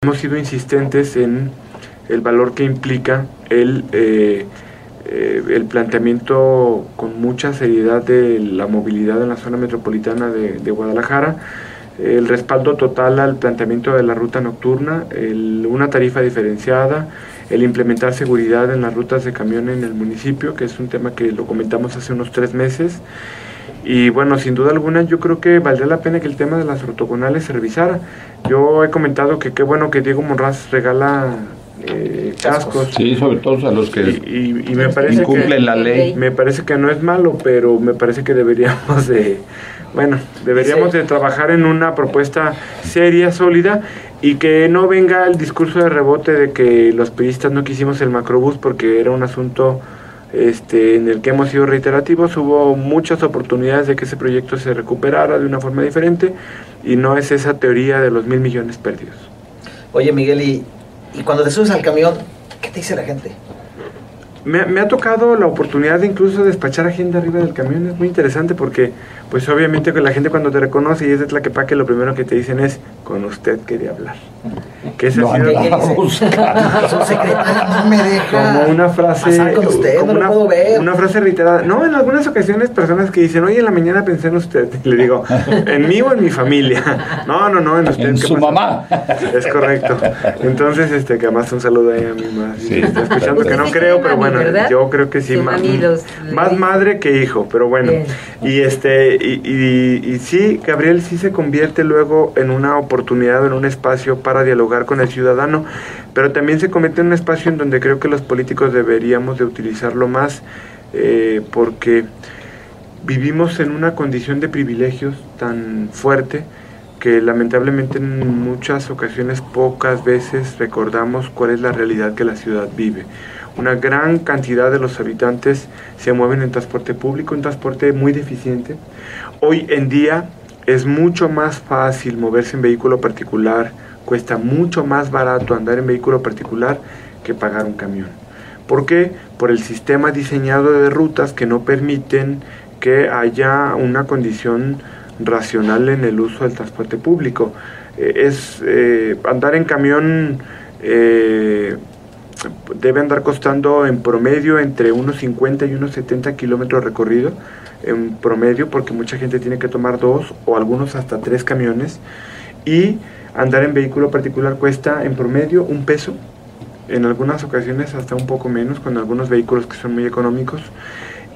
hemos sido insistentes en el valor que implica el planteamiento con mucha seriedad de la movilidad en la zona metropolitana de Guadalajara, el respaldo total al planteamiento de la ruta nocturna, una tarifa diferenciada, el implementar seguridad en las rutas de camión en el municipio, que es un tema que lo comentamos hace unos 3 meses. Y bueno, sin duda alguna yo creo que valdría la pena que el tema de las ortogonales se revisara. Yo he comentado que qué bueno que Diego Monraz regala cascos. Sí, sobre todo a los que y me parece incumplen la ley. Me parece que no es malo, pero me parece que deberíamos de trabajar en una propuesta seria, sólida, y que no venga el discurso de rebote de que los priistas no quisimos el macrobús porque era un asunto en el que hemos sido reiterativos. Hubo muchas oportunidades de que ese proyecto se recuperara de una forma diferente, y no es esa teoría de los 1,000 millones perdidos. Oye, Miguel, y cuando te subes al camión, ¿qué te dice la gente? Me ha tocado la oportunidad de incluso despachar a gente arriba del camión. Es muy interesante porque, pues obviamente que la gente cuando te reconoce y es de Tlaquepaque, lo primero que te dicen es: con usted quería hablar. Que esa ha sido no me deja como una frase pasar con usted, como no lo puedo ver. Una frase reiterada. No, en algunas ocasiones personas que dicen: oye, en la mañana pensé en usted. Y le digo: ¿en mí o en mi familia? No, en usted. En su mamá. Es correcto. Entonces, que además un saludo ahí a mi mamá. Sí. Está escuchando, que no creo, pero bueno, ¿verdad? Yo creo que sí, más madre que hijo, pero bueno. Bien. Y sí, Gabriel sí se convierte luego en una oportunidad, en un espacio para dialogar con el ciudadano, pero también se convierte en un espacio en donde creo que los políticos deberíamos de utilizarlo más, porque vivimos en una condición de privilegios tan fuerte que lamentablemente en muchas ocasiones, pocas veces recordamos cuál es la realidad que la ciudad vive. Una gran cantidad de los habitantes se mueven en transporte público, un transporte muy deficiente. Hoy en día es mucho más fácil moverse en vehículo particular, cuesta mucho más barato andar en vehículo particular que pagar un camión. ¿Por qué? Por el sistema diseñado de rutas que no permiten que haya una condición racional en el uso del transporte público. Andar en camión debe andar costando en promedio entre unos 50 y unos 70 kilómetros recorrido, en promedio, porque mucha gente tiene que tomar 2 o algunos hasta 3 camiones, y andar en vehículo particular cuesta en promedio $1, en algunas ocasiones hasta un poco menos, con algunos vehículos que son muy económicos.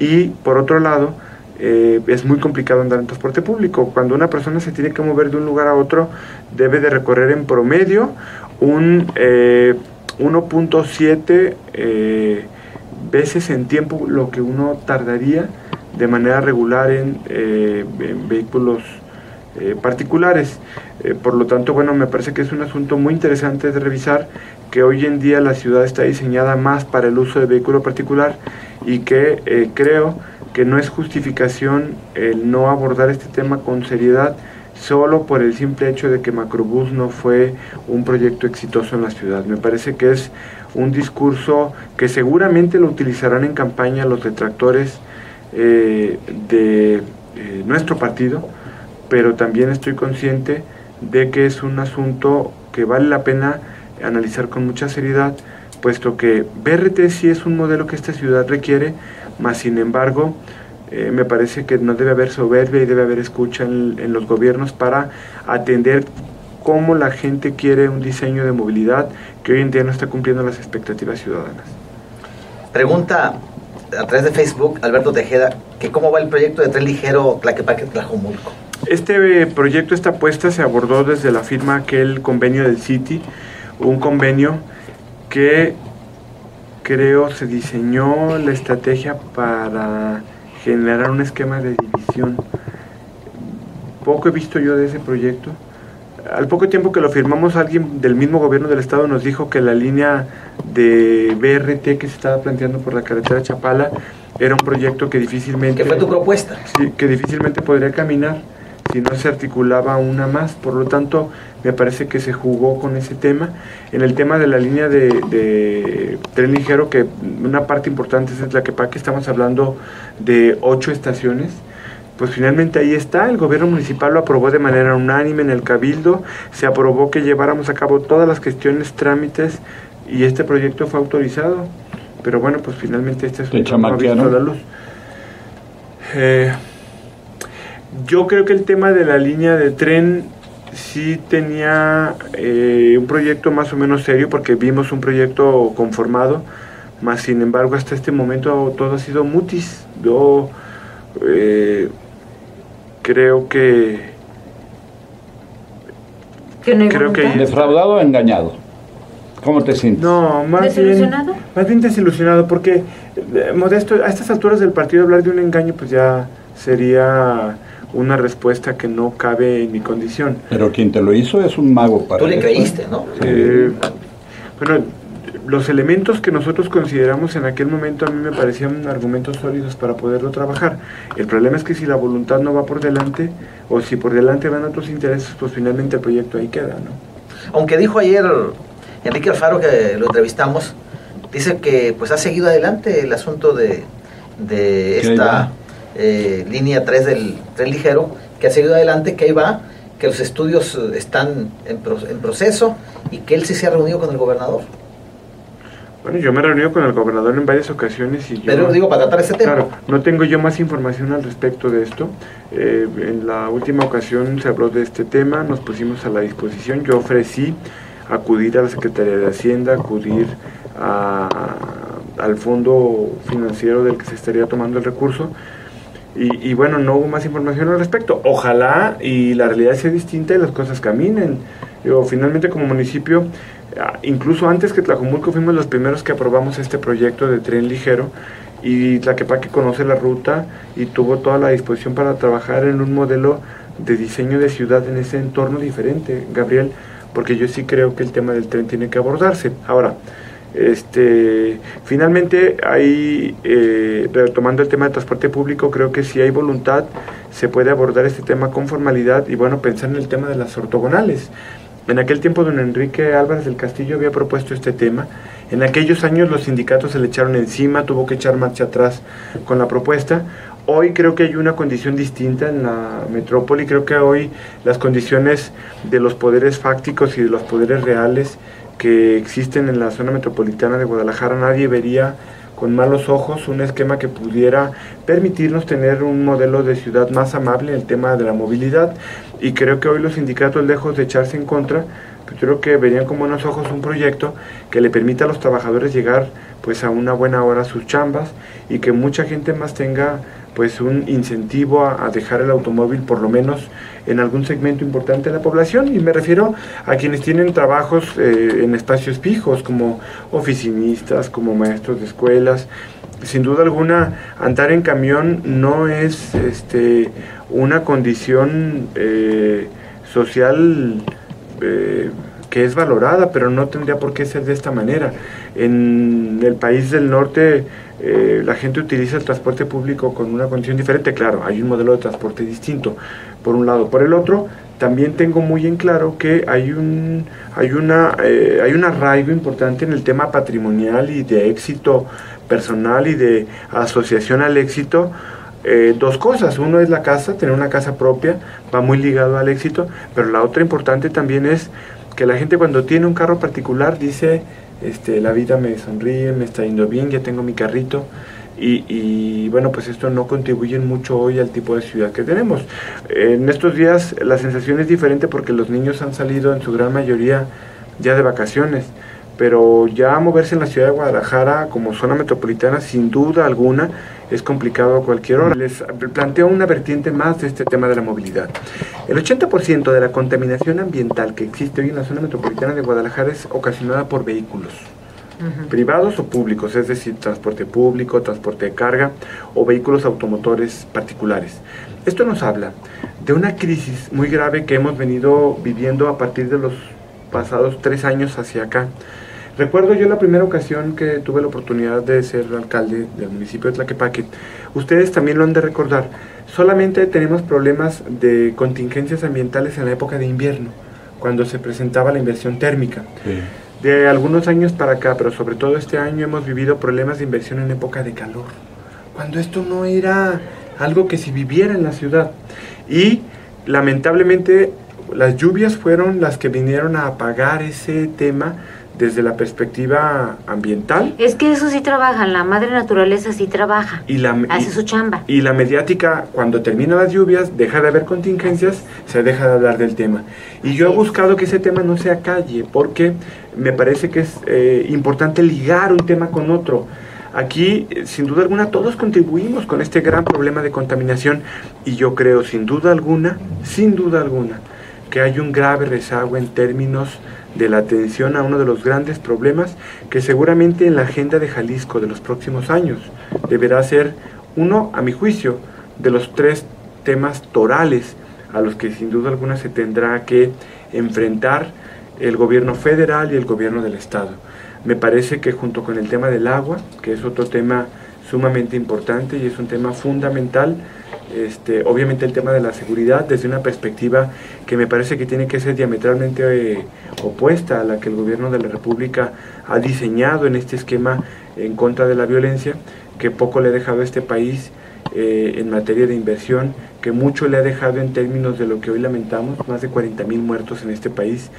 Y por otro lado, es muy complicado andar en transporte público. Cuando una persona se tiene que mover de un lugar a otro, debe de recorrer en promedio un 1.7 veces en tiempo lo que uno tardaría de manera regular en vehículos particulares. Por lo tanto, bueno, me parece que es un asunto muy interesante de revisar, que hoy en día la ciudad está diseñada más para el uso de vehículo particular, y que creo que no es justificación el no abordar este tema con seriedad solo por el simple hecho de que Macrobús no fue un proyecto exitoso en la ciudad. Me parece que es un discurso que seguramente lo utilizarán en campaña los detractores de nuestro partido, pero también estoy consciente de que es un asunto que vale la pena analizar con mucha seriedad, puesto que BRT sí es un modelo que esta ciudad requiere, mas sin embargo me parece que no debe haber soberbia y debe haber escucha en los gobiernos para atender cómo la gente quiere un diseño de movilidad que hoy en día no está cumpliendo las expectativas ciudadanas. Pregunta a través de Facebook Alberto Tejeda, que cómo va el proyecto de tren ligero Tlaquepaque-Tlajomulco. Este proyecto, esta apuesta se abordó desde la firma aquel convenio del City, un convenio que creo se diseñó la estrategia para generar un esquema de división. Poco he visto yo de ese proyecto. Al poco tiempo que lo firmamos, alguien del mismo gobierno del estado nos dijo que la línea de BRT que se estaba planteando por la carretera Chapala era un proyecto que difícilmente... ¿Qué fue tu propuesta? Sí, que difícilmente podría caminar si no se articulaba una más. Por lo tanto, me parece que se jugó con ese tema. En el tema de la línea de tren ligero, que una parte importante es Tlaquepaque, estamos hablando de 8 estaciones, pues finalmente ahí está, el gobierno municipal lo aprobó de manera unánime en el Cabildo, se aprobó que lleváramos a cabo todas las cuestiones, trámites, y este proyecto fue autorizado, pero bueno, pues finalmente este es un no ha visto la luz. Yo creo que el tema de la línea de tren sí tenía un proyecto más o menos serio, porque vimos un proyecto conformado, más sin embargo hasta este momento todo ha sido mutis. Yo creo que no hay voluntad. ¿Defraudado o engañado? ¿Cómo te sientes? No, ¿Desilusionado? Más bien desilusionado, porque Modesto, a estas alturas del partido hablar de un engaño pues ya sería una respuesta que no cabe en mi condición. Pero quien te lo hizo es un mago para Tú le eso. creíste, ¿no? Bueno, los elementos que nosotros consideramos en aquel momento a mí me parecían argumentos sólidos para poderlo trabajar. El problema es que si la voluntad no va por delante, o si por delante van otros intereses, pues finalmente el proyecto ahí queda, ¿no? Aunque dijo ayer Enrique Alfaro, que lo entrevistamos, dice que pues ha seguido adelante el asunto de esta línea 3 del tren ligero, que ha seguido adelante, que ahí va, que los estudios están en proceso y que él sí se ha reunido con el gobernador. Bueno, yo me he reunido con el gobernador en varias ocasiones y yo... Pero digo, para tratar ese tema. Claro, no tengo yo más información al respecto de esto. En la última ocasión se habló de este tema, nos pusimos a la disposición, yo ofrecí acudir a la Secretaría de Hacienda, acudir al fondo financiero del que se estaría tomando el recurso, y bueno, no hubo más información al respecto. Ojalá y la realidad sea distinta y las cosas caminen. Yo, finalmente, como municipio, incluso antes que Tlajomulco, fuimos los primeros que aprobamos este proyecto de tren ligero, y Tlaquepaque conoce la ruta y tuvo toda la disposición para trabajar en un modelo de diseño de ciudad en ese entorno diferente, Gabriel, porque yo sí creo que el tema del tren tiene que abordarse. Ahora, finalmente ahí, retomando el tema del transporte público, creo que si hay voluntad se puede abordar este tema con formalidad y bueno, pensar en el tema de las ortogonales. En aquel tiempo don Enrique Álvarez del Castillo había propuesto este tema. En aquellos años los sindicatos se le echaron encima, tuvo que echar marcha atrás con la propuesta. Hoy creo que hay una condición distinta en la metrópoli, creo que hoy las condiciones de los poderes fácticos y de los poderes reales que existen en la zona metropolitana de Guadalajara, nadie vería con malos ojos un esquema que pudiera permitirnos tener un modelo de ciudad más amable en el tema de la movilidad, y creo que hoy los sindicatos, lejos de echarse en contra, pues creo que verían con buenos ojos un proyecto que le permita a los trabajadores llegar pues a una buena hora a sus chambas, y que mucha gente más tenga pues un incentivo a dejar el automóvil, por lo menos en algún segmento importante de la población, y me refiero a quienes tienen trabajos en espacios fijos, como oficinistas, como maestros de escuelas. Sin duda alguna, andar en camión no es una condición social que es valorada, pero no tendría por qué ser de esta manera. En el país del norte la gente utiliza el transporte público con una condición diferente. Claro, hay un modelo de transporte distinto, por un lado. Por el otro, también tengo muy en claro que hay un arraigo importante en el tema patrimonial y de éxito personal y de asociación al éxito. Dos cosas: uno es la casa, tener una casa propia, va muy ligado al éxito, pero la otra importante también es que la gente, cuando tiene un carro particular, dice, la vida me sonríe, me está yendo bien, ya tengo mi carrito, y bueno, pues esto no contribuye mucho hoy al tipo de ciudad que tenemos. En estos días la sensación es diferente porque los niños han salido en su gran mayoría ya de vacaciones, pero ya moverse en la ciudad de Guadalajara como zona metropolitana, sin duda alguna, es complicado a cualquier hora. Les planteo una vertiente más de este tema de la movilidad. El 80% de la contaminación ambiental que existe hoy en la zona metropolitana de Guadalajara es ocasionada por vehículos, privados o públicos, es decir, transporte público, transporte de carga o vehículos automotores particulares. Esto nos habla de una crisis muy grave que hemos venido viviendo a partir de los pasados 3 años hacia acá. Recuerdo yo la primera ocasión que tuve la oportunidad de ser alcalde del municipio de Tlaquepaque. Ustedes también lo han de recordar. Solamente tenemos problemas de contingencias ambientales en la época de invierno, cuando se presentaba la inversión térmica. Sí. De algunos años para acá, pero sobre todo este año, hemos vivido problemas de inversión en época de calor, cuando esto no era algo que si viviera en la ciudad. Y lamentablemente las lluvias fueron las que vinieron a apagar ese tema desde la perspectiva ambiental. Es que eso sí trabaja, la madre naturaleza sí trabaja, hace su chamba. Y la mediática, cuando terminan las lluvias, deja de haber contingencias, se deja de hablar del tema. Y yo he buscado que ese tema no se acalle, porque me parece que es importante ligar un tema con otro. Aquí, sin duda alguna, todos contribuimos con este gran problema de contaminación, y yo creo, sin duda alguna, que hay un grave rezago en términos de la atención a uno de los grandes problemas que seguramente en la agenda de Jalisco de los próximos años deberá ser uno, a mi juicio, de los 3 temas torales a los que sin duda alguna se tendrá que enfrentar el gobierno federal y el gobierno del estado. Me parece que junto con el tema del agua, que es otro tema sumamente importante y es un tema fundamental, obviamente el tema de la seguridad desde una perspectiva que me parece que tiene que ser diametralmente opuesta a la que el gobierno de la República ha diseñado en este esquema en contra de la violencia, que poco le ha dejado a este país en materia de inversión, que mucho le ha dejado en términos de lo que hoy lamentamos, más de 40,000 muertos en este país,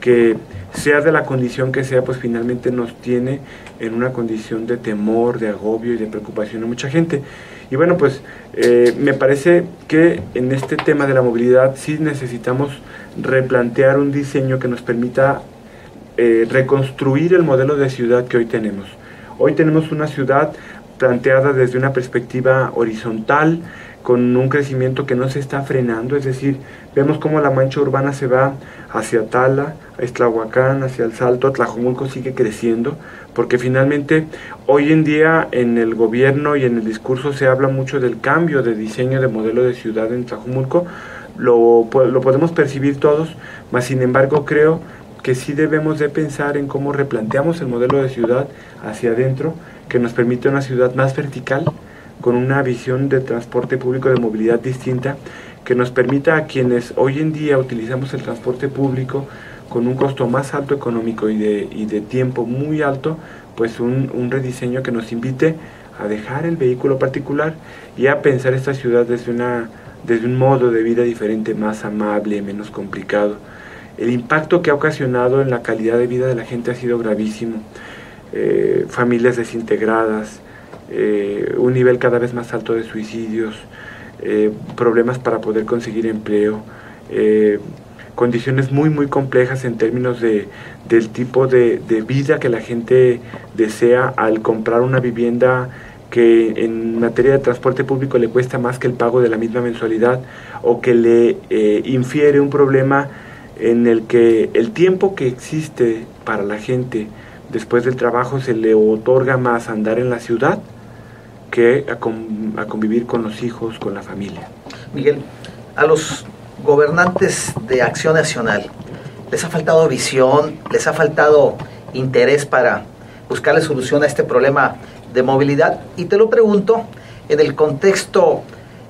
que sea de la condición que sea, pues finalmente nos tiene en una condición de temor, de agobio y de preocupación a mucha gente. Y bueno, pues me parece que en este tema de la movilidad sí necesitamos replantear un diseño que nos permita reconstruir el modelo de ciudad que hoy tenemos. Hoy tenemos una ciudad planteada desde una perspectiva horizontal, con un crecimiento que no se está frenando, es decir, vemos cómo la mancha urbana se va hacia Tala, a Iztlahuacán, hacia El Salto, Tlajomulco sigue creciendo, porque finalmente hoy en día en el gobierno y en el discurso se habla mucho del cambio de diseño de modelo de ciudad en Tlajomulco, lo podemos percibir todos, mas sin embargo creo que sí debemos de pensar en cómo replanteamos el modelo de ciudad hacia adentro, que nos permite una ciudad más vertical, con una visión de transporte público de movilidad distinta, que nos permita a quienes hoy en día utilizamos el transporte público con un costo más alto económico y de tiempo muy alto, pues un rediseño que nos invite a dejar el vehículo particular y a pensar esta ciudad desde un modo de vida diferente, más amable, menos complicado. El impacto que ha ocasionado en la calidad de vida de la gente ha sido gravísimo. Familias desintegradas, un nivel cada vez más alto de suicidios, problemas para poder conseguir empleo, condiciones muy muy complejas en términos del tipo de vida que la gente desea al comprar una vivienda que en materia de transporte público le cuesta más que el pago de la misma mensualidad, o que le infiere un problema en el que el tiempo que existe para la gente después del trabajo se le otorga más a andar en la ciudad que a convivir con los hijos, con la familia. Miguel, a los gobernantes de Acción Nacional, ¿les ha faltado visión, les ha faltado interés para buscarle solución a este problema de movilidad? Y te lo pregunto en el contexto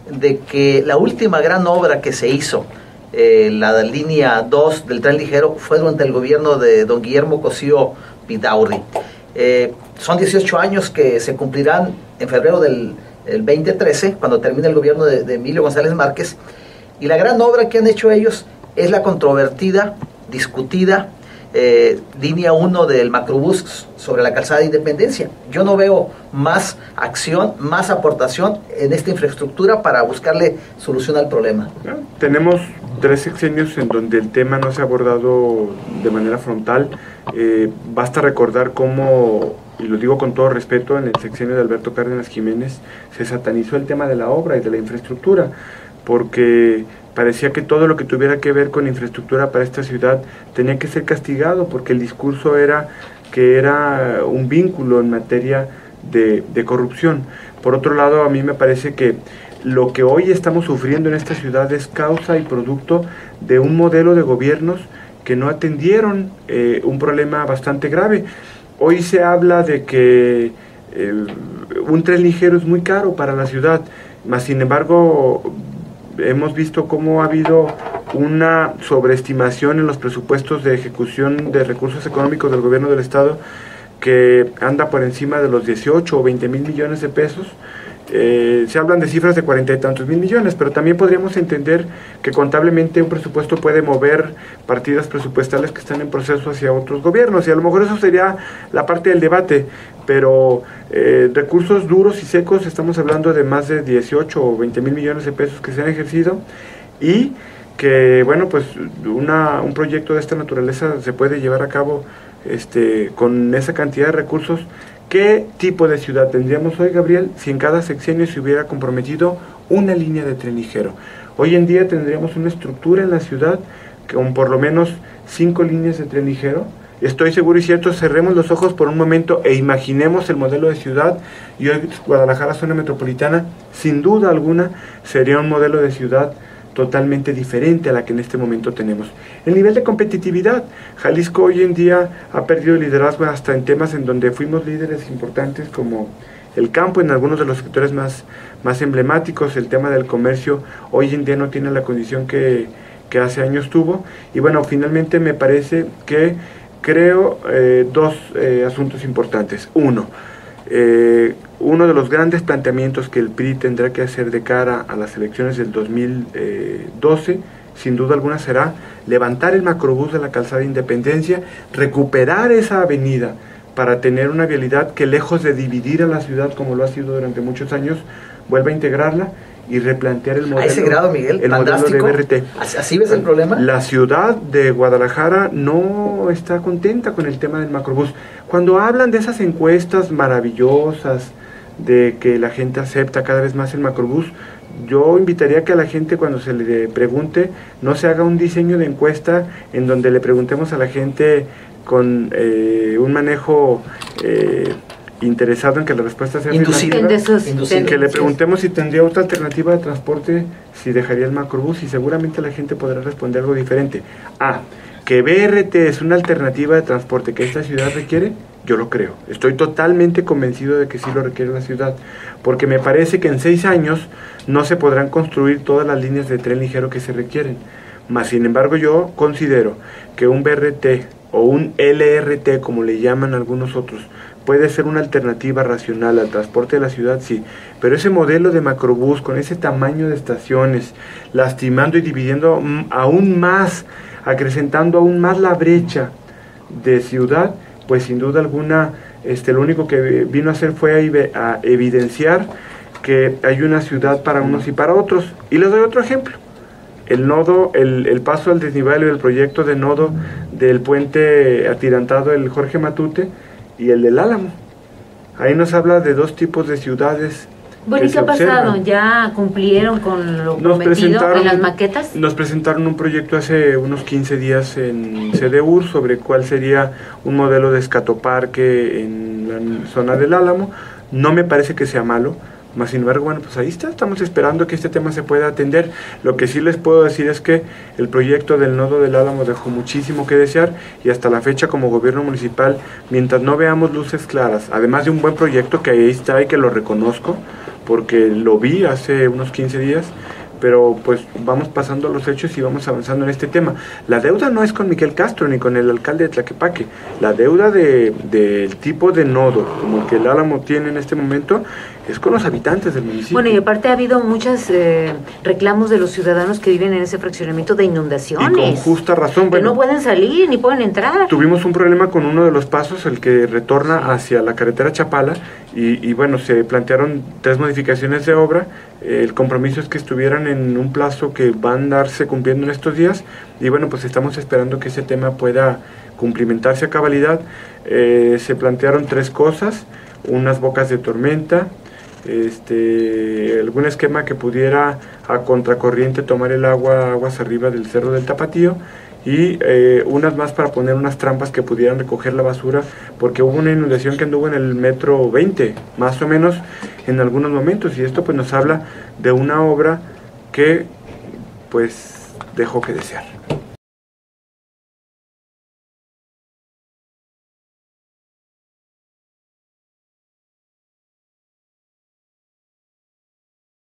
de que la última gran obra que se hizo, la línea 2 del tren ligero, fue durante el gobierno de don Guillermo Cosío Vidaurri. Son 18 años que se cumplirán en febrero del 2013, cuando termine el gobierno de Emilio González Márquez, y la gran obra que han hecho ellos es la controvertida, discutida línea 1 del Macrobús sobre la calzada de Independencia. Yo no veo más acción, más aportación en esta infraestructura para buscarle solución al problema. Tenemos 3 sexenios en donde el tema no se ha abordado de manera frontal. Basta recordar cómo, y lo digo con todo respeto, en el sexenio de Alberto Cárdenas Jiménez se satanizó el tema de la obra y de la infraestructura, porque parecía que todo lo que tuviera que ver con infraestructura para esta ciudad tenía que ser castigado, porque el discurso era que era un vínculo en materia de corrupción. Por otro lado, a mí me parece que lo que hoy estamos sufriendo en esta ciudad es causa y producto de un modelo de gobiernos que no atendieron un problema bastante grave. Hoy se habla de que un tren ligero es muy caro para la ciudad, mas sin embargo hemos visto cómo ha habido una sobreestimación en los presupuestos de ejecución de recursos económicos del gobierno del estado, que anda por encima de los 18 o 20 mil millones de pesos, Se hablan de cifras de 40 y tantos mil millones, pero también podríamos entender que contablemente un presupuesto puede mover partidas presupuestales que están en proceso hacia otros gobiernos, y a lo mejor eso sería la parte del debate, pero recursos duros y secos, estamos hablando de más de 18 o 20 mil millones de pesos que se han ejercido, y que, bueno, pues un proyecto de esta naturaleza se puede llevar a cabo con esa cantidad de recursos. ¿Qué tipo de ciudad tendríamos hoy, Gabriel, si en cada sexenio se hubiera comprometido una línea de tren ligero? Hoy en día tendríamos una estructura en la ciudad con por lo menos 5 líneas de tren ligero. Estoy seguro y cierto, cerremos los ojos por un momento e imaginemos el modelo de ciudad, y hoy Guadalajara, zona metropolitana, sin duda alguna, sería un modelo de ciudad totalmente diferente a la que en este momento tenemos. El nivel de competitividad, Jalisco hoy en día ha perdido liderazgo hasta en temas en donde fuimos líderes importantes como el campo, en algunos de los sectores más emblemáticos. El tema del comercio hoy en día no tiene la condición que hace años tuvo, y bueno, finalmente me parece que creo dos asuntos importantes. Uno de los grandes planteamientos que el PRI tendrá que hacer de cara a las elecciones del 2012, sin duda alguna, será levantar el macrobús de la calzada de Independencia, recuperar esa avenida para tener una vialidad que, lejos de dividir a la ciudad como lo ha sido durante muchos años, vuelva a integrarla y replantear el modelo. A ese grado, Miguel, el modelo de BRT. ¿Así ves el problema? La ciudad de Guadalajara no está contenta con el tema del macrobús. Cuando hablan de esas encuestas maravillosas de que la gente acepta cada vez más el macrobús, yo invitaría a que a la gente, cuando se le pregunte, no se haga un diseño de encuesta en donde le preguntemos a la gente con un manejo interesado en que la respuesta sea inducible, que le preguntemos si tendría otra alternativa de transporte, si dejaría el macrobús, y seguramente la gente podrá responder algo diferente. Que BRT es una alternativa de transporte que esta ciudad requiere, yo lo creo. Estoy totalmente convencido de que sí lo requiere la ciudad, porque me parece que en 6 años no se podrán construir todas las líneas de tren ligero que se requieren. Mas, sin embargo, yo considero que un BRT o un LRT, como le llaman algunos otros, puede ser una alternativa racional al transporte de la ciudad, sí, pero ese modelo de macrobús con ese tamaño de estaciones, lastimando y dividiendo aún más, acrecentando aún más la brecha de ciudad, pues sin duda alguna lo único que vino a hacer fue a evidenciar que hay una ciudad para unos y para otros. Y les doy otro ejemplo: el nodo, el paso al desnivel del proyecto de nodo del puente atirantado, el Jorge Matute, y el del Álamo. Ahí nos habla de dos tipos de ciudades. Bueno, ¿y qué ha pasado? ¿Ya cumplieron con lo prometido en las maquetas? Nos presentaron un proyecto hace unos 15 días en CDUR sobre cuál sería un modelo de escatoparque en la zona del Álamo. No me parece que sea malo, más sin embargo, bueno, pues ahí está, estamos esperando que este tema se pueda atender. Lo que sí les puedo decir es que el proyecto del nodo del Álamo dejó muchísimo que desear, y hasta la fecha, como gobierno municipal, mientras no veamos luces claras, además de un buen proyecto que ahí está y que lo reconozco, porque lo vi hace unos 15 días, pero pues vamos pasando los hechos y vamos avanzando en este tema. La deuda no es con Miguel Castro ni con el alcalde de Tlaquepaque. La deuda del tipo de nodo como el que el Álamo tiene en este momento es con los habitantes del municipio. Bueno, y aparte ha habido muchos reclamos de los ciudadanos que viven en ese fraccionamiento de inundaciones. Y con justa razón. Que no pueden salir ni pueden entrar. Tuvimos un problema con uno de los pasos, el que retorna hacia la carretera Chapala, y bueno, se plantearon 3 modificaciones de obra. El compromiso es que estuvieran en un plazo que van a darse cumpliendo en estos días, y bueno, pues estamos esperando que ese tema pueda cumplimentarse a cabalidad. Se plantearon 3 cosas: unas bocas de tormenta, algún esquema que pudiera a contracorriente tomar el agua aguas arriba del Cerro del Tapatío, y unas más para poner unas trampas que pudieran recoger la basura, porque hubo una inundación que anduvo en el metro 20, más o menos, en algunos momentos, y esto pues nos habla de una obra que pues dejó que desear.